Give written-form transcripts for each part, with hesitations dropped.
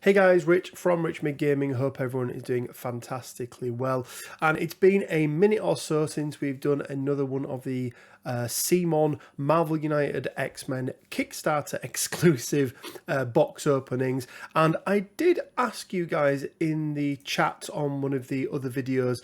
Hey guys, Rich from Rich Mid Gaming. Hope everyone is doing fantastically well. And it's been a minute or so since we've done another one of the CMON Marvel United X-Men Kickstarter exclusive box openings. And I did ask you guys in the chat on one of the other videos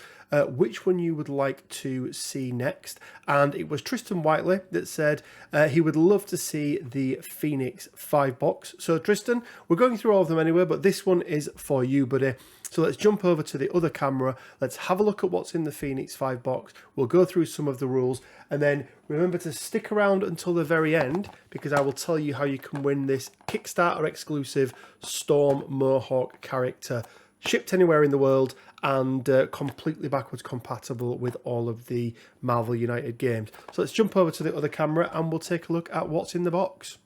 which one you would like to see next. And it was Tristan Whiteley that said he would love to see the Phoenix 5 box. So Tristan, we're going through all of them anyway, but this one is for you, buddy. So let's jump over to the other camera. Let's have a look at what's in the Phoenix 5 box. We'll go through some of the rules, and then remember to stick around until the very end, because I will tell you how you can win this Kickstarter exclusive Storm Mohawk character, shipped anywhere in the world and completely backwards compatible with all of the Marvel United games. So let's jump over to the other camera and we'll take a look at what's in the box.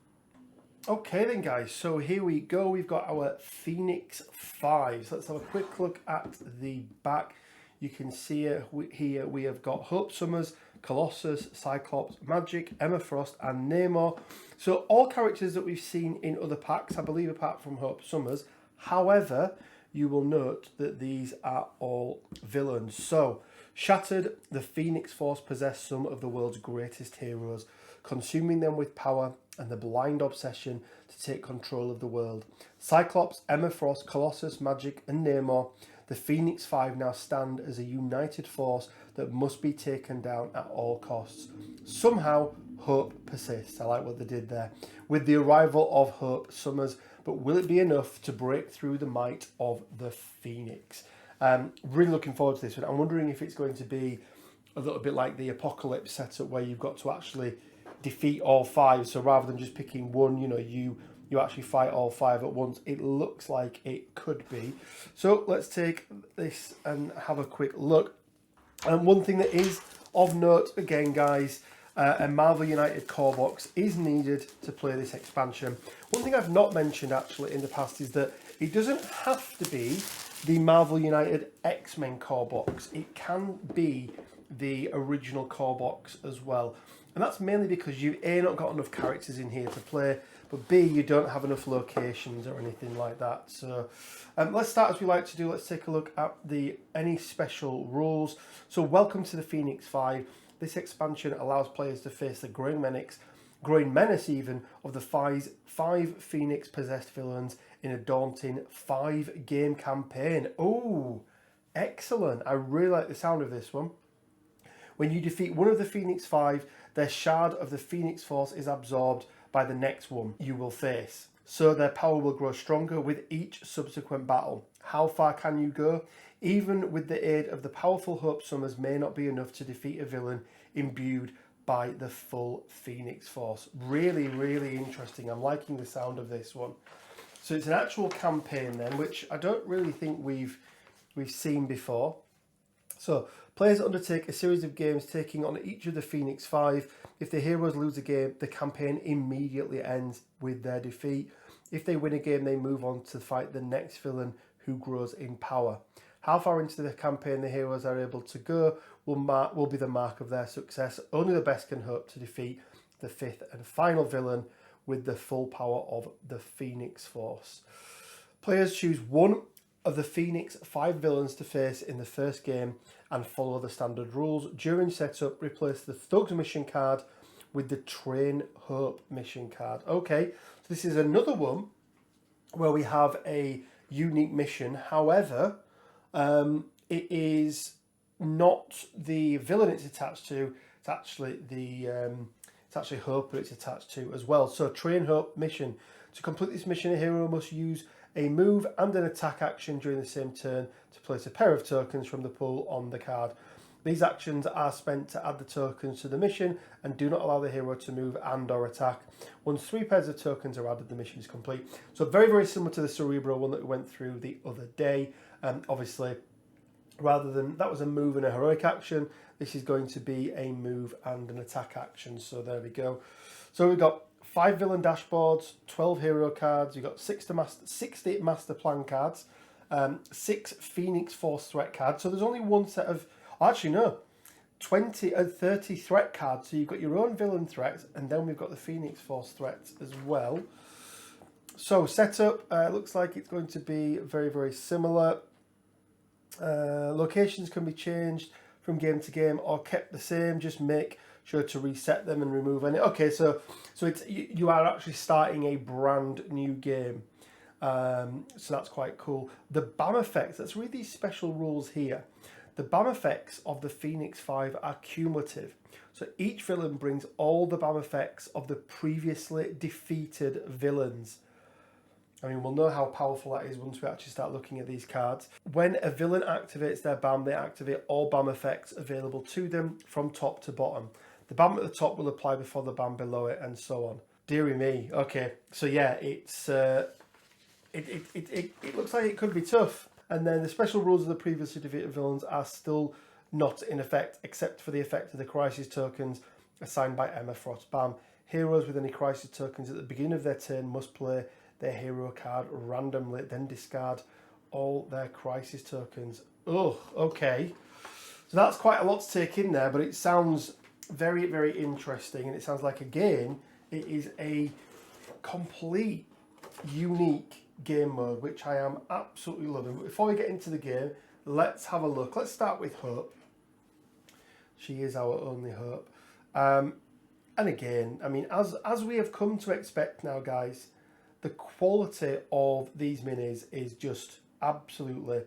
Okay then guys, so here we go. We've got our Phoenix 5. So let's have a quick look at the back. You can see here we have got Hope Summers, Colossus, Cyclops, Magic, Emma Frost and Namor. So all characters that we've seen in other packs, I believe, apart from Hope Summers. However, you will note that these are all villains. So, Shattered, the Phoenix Force possess some of the world's greatest heroes, consuming them with power and the blind obsession to take control of the world. Cyclops, Emma Frost, Colossus, Magic and Namor, the Phoenix 5 now stand as a united force that must be taken down at all costs. Somehow, hope persists. I like what they did there. With the arrival of Hope Summers, but will it be enough to break through the might of the Phoenix? Really looking forward to this one. I'm wondering if it's going to be a little bit like the Apocalypse setup, where you've got to actually defeat all 5. So rather than just picking one, you actually fight all 5 at once. It looks like it could be. So let's take this and have a quick look. And one thing that is of note, again, guys, a Marvel United core box is needed to play this expansion. One thing I've not mentioned actually in the past is that it doesn't have to be the Marvel United X-Men core box. It can be the original core box as well. And that's mainly because you've A, not got enough characters in here to play, but B, you don't have enough locations or anything like that. So let's start as we like to do. Let's take a look at any special rules. So welcome to the Phoenix 5. This expansion allows players to face the growing menace even of the five Phoenix-possessed villains in a daunting 5-game campaign. Oh, excellent. I really like the sound of this one. When you defeat one of the Phoenix 5, their shard of the Phoenix Force is absorbed by the next one you will face. So their power will grow stronger with each subsequent battle. How far can you go? Even with the aid of the powerful Hope Summers may not be enough to defeat a villain imbued by the full Phoenix Force. Really, really interesting. I'm liking the sound of this one. So it's an actual campaign then, which I don't really think we've seen before. So players undertake a series of games taking on each of the Phoenix 5. If the heroes lose a game, the campaign immediately ends with their defeat. If they win a game, they move on to fight the next villain who grows in power. How far into the campaign the heroes are able to go will be the mark of their success. Only the best can hope to defeat the 5th and final villain with the full power of the Phoenix Force. Players choose one of the Phoenix 5 villains to face in the first game and follow the standard rules. During setup, replace the Thugs mission card with the Train Hope mission card. Okay, so this is another one where we have a unique mission. However, it is not the villain it's attached to. It's actually Hope that it's attached to as well. So Train Hope mission. To complete this mission, a hero must use a move and an attack action during the same turn to place a pair of tokens from the pool on the card. These actions are spent to add the tokens to the mission and do not allow the hero to move and or attack. Once 3 pairs of tokens are added, the mission is complete. So very, very similar to the Cerebro one that we went through the other day. Obviously, rather than that was a move and a heroic action, this is going to be a move and an attack action. So there we go. So we've got 5 villain dashboards, 12 hero cards. You've got 60 master plan cards, 6 Phoenix Force threat cards. So there's only one set of, actually no, 20 and 30 threat cards. So you've got your own villain threats, and then we've got the Phoenix Force threats as well. So setup looks like it's going to be very, very similar. Locations can be changed from game to game or kept the same. Just make sure to reset them and remove any. Okay, so it's you are actually starting a brand new game. So that's quite cool. The BAM effects, let's read these special rules here. The BAM effects of the Phoenix 5 are cumulative. So each villain brings all the BAM effects of the previously defeated villains. I mean, we'll know how powerful that is once we actually start looking at these cards. When a villain activates their BAM, they activate all BAM effects available to them from top to bottom. The BAM at the top will apply before the BAM below it, and so on. Deary me. Okay, so yeah, it's it looks like it could be tough. And then the special rules of the previously defeated villains are still not in effect, except for the effect of the crisis tokens assigned by Emma Frost BAM. Heroes with any crisis tokens at the beginning of their turn must play their hero card randomly, then discard all their crisis tokens. Oh, okay. So that's quite a lot to take in there, but it sounds very, very interesting. And it sounds like, again, it is a complete, unique game mode, which I am absolutely loving. But before we get into the game, let's have a look. Let's start with Hope. She is our only Hope. And again, I mean, as we have come to expect now, guys, the quality of these minis is just absolutely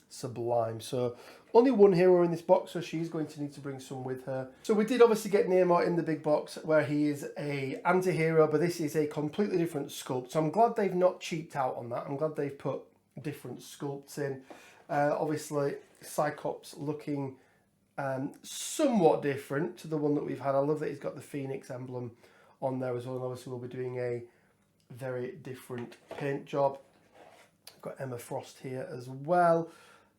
sublime. So only one hero in this box, so she's going to need to bring some with her. So we did obviously get Namor in the big box, where he is a anti-hero, but this is a completely different sculpt. So I'm glad they've not cheaped out on that. I'm glad they've put different sculpts in. Obviously, Cyclops looking somewhat different to the one that we've had. I love that he's got the Phoenix emblem on there as well. And obviously we'll be doing a very different paint job. Got Emma Frost here as well.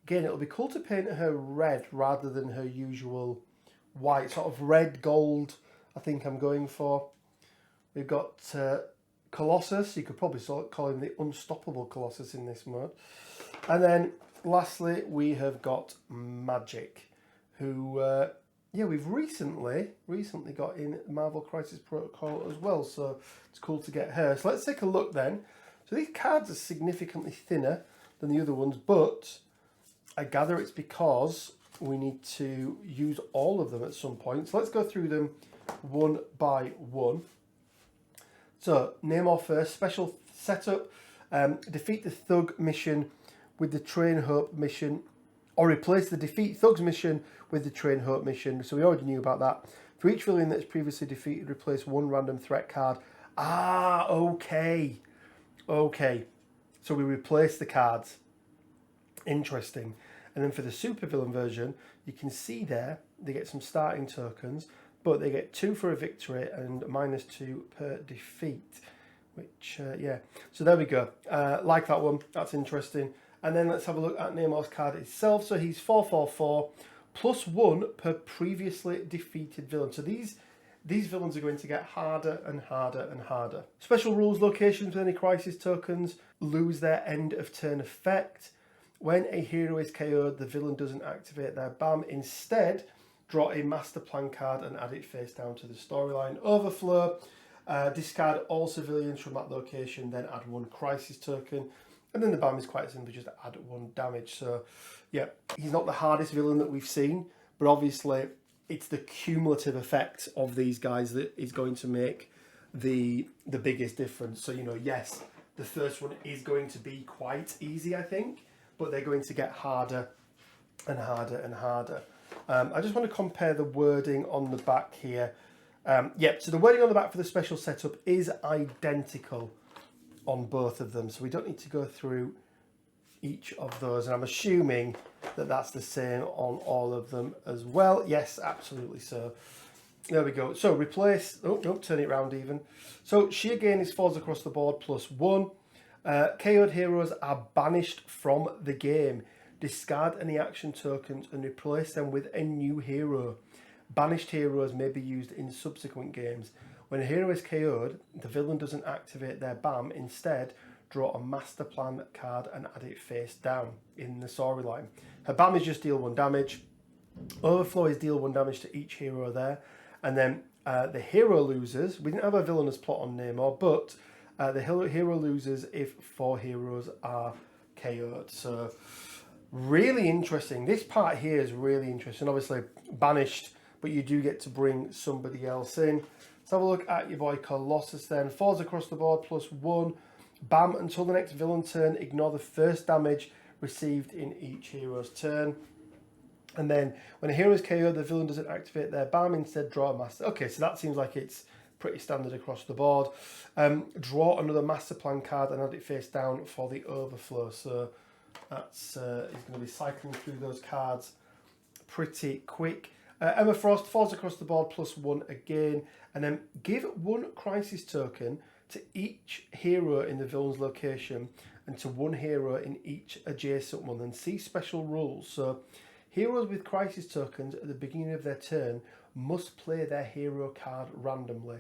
Again, it'll be cool to paint her red rather than her usual white, sort of red gold. I think I'm going for. We've got Colossus. You could probably call him the unstoppable Colossus in this mode. And then lastly, we have got Magic, who yeah, we've recently got in Marvel Crisis Protocol as well, so it's cool to get her. So let's take a look then. So these cards are significantly thinner than the other ones, but I gather it's because we need to use all of them at some point. So let's go through them one by one. So Namor first, special setup. Defeat the Thug mission with the Train Hope mission, or replace the Defeat Thugs mission with the Train Hope mission. So we already knew about that. For each villain that's previously defeated, replace one random threat card. Ah, okay. Okay. So we replace the cards. Interesting. And then for the supervillain version, you can see there, they get some starting tokens, but they get 2 for a victory and -2 per defeat. Which, yeah. So there we go. Like that one. That's interesting. And then let's have a look at Namor's card itself. So he's 4/4/4, +1 per previously defeated villain. So these villains are going to get harder and harder and harder. Special rules: locations with any crisis tokens lose their end of turn effect. When a hero is KO'd, the villain doesn't activate their BAM. Instead, draw a master plan card and add it face down to the storyline. Overflow: discard all civilians from that location, then add 1 crisis token. And then the BAM is quite simple, just add 1 damage. So, yeah, he's not the hardest villain that we've seen, but obviously it's the cumulative effect of these guys that is going to make the biggest difference. So, you know, yes, the first one is going to be quite easy, I think, but they're going to get harder and harder and harder. I just want to compare the wording on the back here. Yep, so the wording on the back for the special setup is identical on both of them, so we don't need to go through each of those, and I'm assuming that that's the same on all of them as well. Yes, absolutely. So there we go. So replace, oh no, turn it around even. So she again is falls across the board +1. KO'd heroes are banished from the game. Discard any action tokens and replace them with a new hero. Banished heroes may be used in subsequent games. When a hero is KO'd, the villain doesn't activate their BAM. Instead, draw a master plan card and add it face down in the storyline. Her BAM is just deal 1 damage. Overflow is deal 1 damage to each hero there. And then the hero losers. We didn't have a villainous plot on Namor, but The hero loses if 4 heroes are KO'd. So really interesting. This part here is really interesting. Obviously banished, but you do get to bring somebody else in. Let's have a look at your boy Colossus then. Falls across the board, +1. Bam, until the next villain turn, ignore the first damage received in each hero's turn. And then when a hero is KO'd, the villain doesn't activate their BAM, instead draw a master. Okay, so that seems like it's pretty standard across the board. Draw another master plan card and add it face down for the overflow. So that's he's going to be cycling through those cards pretty quick. Emma Frost falls across the board, +1 again. And then give 1 crisis token to each hero in the villain's location and to 1 hero in each adjacent one. And see special rules. So heroes with crisis tokens at the beginning of their turn must play their hero card randomly,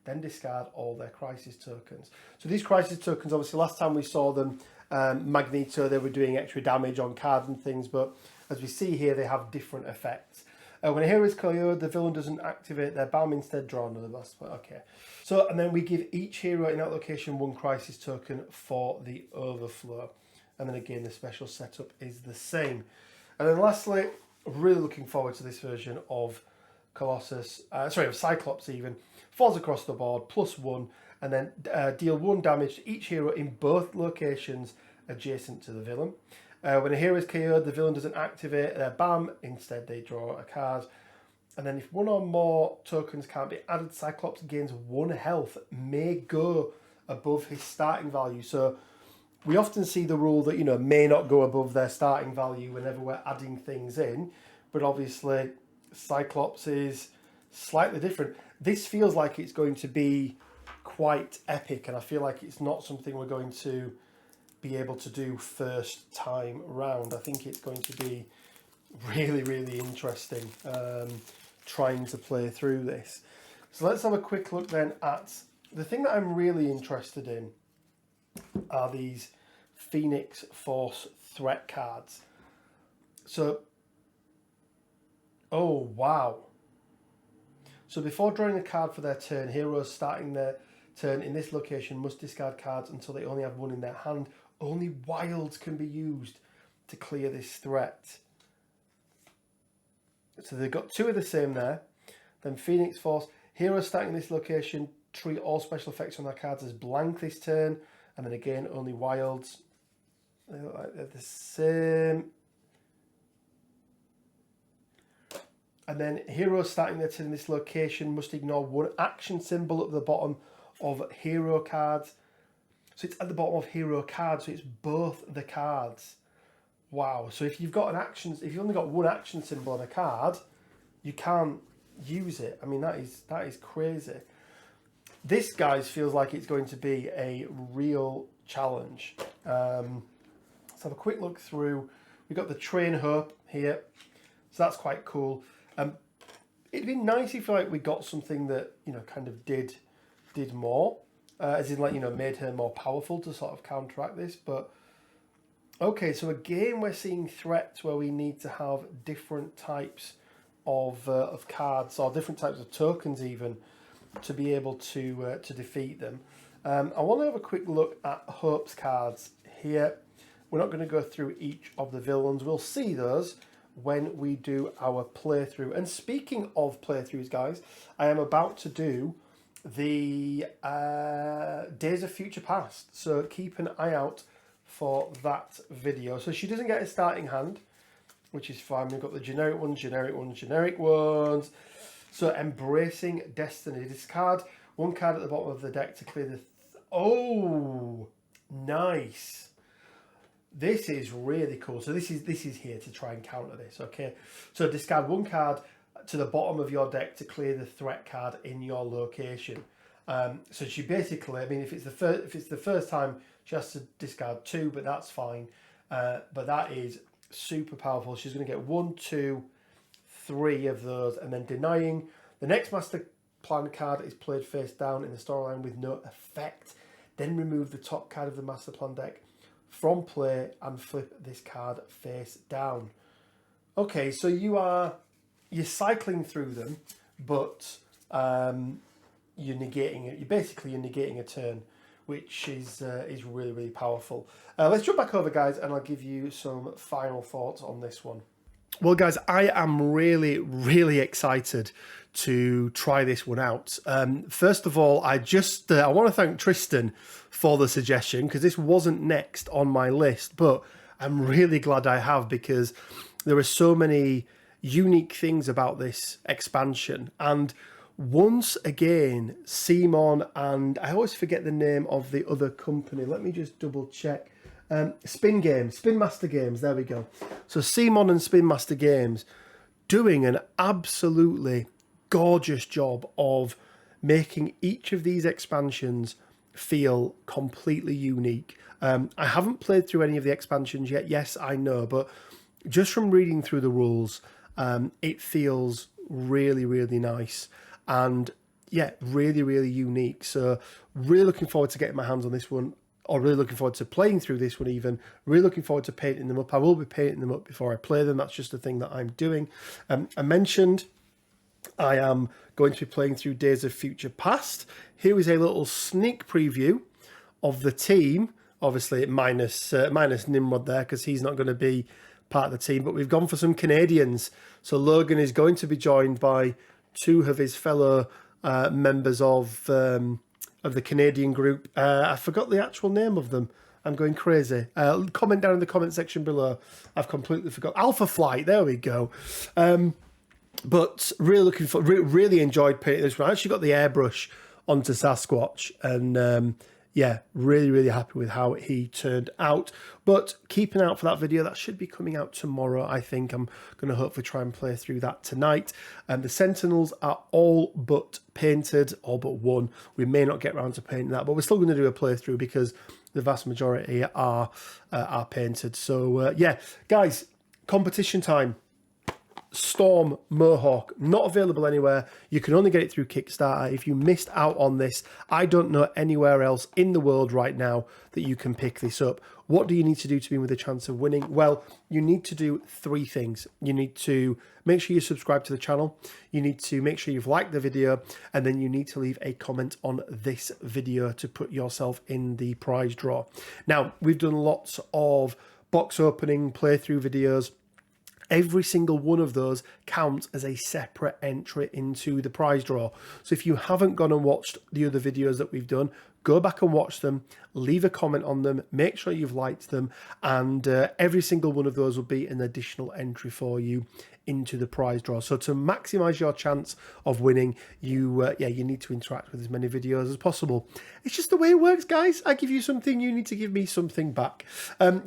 then discard all their crisis tokens. So these crisis tokens, obviously last time we saw them, Magneto, they were doing extra damage on cards and things, but as we see here, they have different effects. When a hero is KO'd, the villain doesn't activate their BAM, instead draw another master. Okay. So, and then we give each hero in that location 1 crisis token for the overflow. And then again, the special setup is the same. And then lastly, really looking forward to this version of Colossus, of Cyclops even. Falls across the board, +1, and then deal 1 damage to each hero in both locations adjacent to the villain. When a hero is KO'd, the villain doesn't activate their BAM, instead they draw a card. And then if 1 or more tokens can't be added, Cyclops gains 1 health, may go above his starting value. So we often see the rule that, may not go above their starting value whenever we're adding things in, but obviously Cyclops is slightly different. This feels like it's going to be quite epic, and I feel like it's not something we're going to be able to do first time round. I think it's going to be really, really interesting trying to play through this. So let's have a quick look then at the thing that I'm really interested in are these Phoenix Force threat cards. So, oh wow. So before drawing a card for their turn, heroes starting their turn in this location must discard cards until they only have 1 in their hand. Only wilds can be used to clear this threat. So they've got 2 of the same there. Then Phoenix Force. Heroes starting this location treat all special effects on their cards as blank this turn. And then again, only wilds. They look like they're the same. And then heroes starting their turn in this location must ignore 1 action symbol at the bottom of hero cards. So it's at the bottom of hero cards, so it's both the cards. Wow. So if you've got if you've only got 1 action symbol on a card, you can't use it. I mean, that is crazy. This, guys, feels like it's going to be a real challenge. Let's have a quick look through. We've got the Train Hope here, so that's quite cool. It'd be nice if we got something that kind of did more, as in made her more powerful to sort of counteract this. But okay, so again we're seeing threats where we need to have different types of cards or different types of tokens even to be able to defeat them. I want to have a quick look at Hope's cards here. We're not going to go through each of the villains. We'll see those when we do our playthrough. And speaking of playthroughs, guys, I am about to do the Days of Future Past. So keep an eye out for that video. So she doesn't get a starting hand, which is fine. We've got the generic ones, generic ones, generic ones. So Embracing Destiny. Discard 1 card at the bottom of the deck to clear the... Oh, nice. This is really cool. So this is here to try and counter this, okay? So discard 1 card to the bottom of your deck to clear the threat card in your location. So she basically, I mean, if it's the first time, she has to discard 2, but that's fine. But that is super powerful. She's going to get 1, 2, 3 of those, and then denying. The next master plan card is played face down in the storyline with no effect. Then remove the top card of the master plan deck from play and flip this card face down. Okay, so you're cycling through them, but you're negating it. You're negating a turn which is really, really powerful. Let's jump back over, guys, and I'll give you some final thoughts on this one. Well, guys, I am really, really excited to try this one out. First of all, I want to thank Tristan for the suggestion, because this wasn't next on my list, but I'm really glad I have, because there are so many unique things about this expansion. And once again, CMON, and I always forget the name of the other company. Let me just double check. Spin Master Games, there we go. So CMON and Spin Master Games doing an absolutely gorgeous job of making each of these expansions feel completely unique. I haven't played through any of the expansions yet, yes, I know, but just from reading through the rules, it feels really, really nice, and yeah, really, really unique. So really looking forward to getting my hands on this one, or really looking forward to playing through this one even. Really looking forward to painting them up. I will be painting them up before I play them. That's just a thing that I'm doing. I mentioned I am going to be playing through Days of Future Past. Here is a little sneak preview of the team. Obviously minus Nimrod there, because he's not going to be part of the team. But we've gone for some Canadians. So Logan is going to be joined by two of his fellow members of the Canadian group. I forgot the actual name of them. I'm going crazy. Comment down in the comment section below. I've completely forgot. Alpha Flight. There we go. But really looking for, really enjoyed painting this one. I actually got the airbrush onto Sasquatch, and yeah, really, really happy with how he turned out. But keep an eye out for that video. That should be coming out tomorrow, I think. I'm going to hopefully try and play through that tonight. And the Sentinels are all but painted, all but one. We may not get around to painting that, but we're still going to do a playthrough because the vast majority are painted. So yeah, guys, competition time. Storm Mohawk, not available anywhere. You can only get it through Kickstarter. If you missed out on this, I don't know anywhere else in the world right now that you can pick this up. What do you need to do to be with a chance of winning? Well, you need to do three things. You need to make sure you subscribe to the channel. You need to make sure you've liked the video, and then you need to leave a comment on this video to put yourself in the prize draw. Now, we've done lots of box opening playthrough videos. Every single one of those counts as a separate entry into the prize draw. So if you haven't gone and watched the other videos that we've done, go back and watch them, leave a comment on them, make sure you've liked them, and every single one of those will be an additional entry for you into the prize draw. So to maximize your chance of winning, you need to interact with as many videos as possible. It's just the way it works, guys. I give you something, you need to give me something back.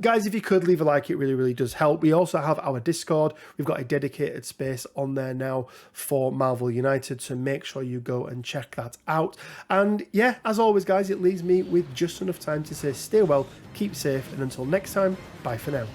Guys, if you could leave a like, it really, really does help. We also have our Discord. We've got a dedicated space on there now for Marvel United, so make sure you go and check that out. And yeah, as always, guys, it leaves me with just enough time to say stay well, keep safe, and until next time, bye for now.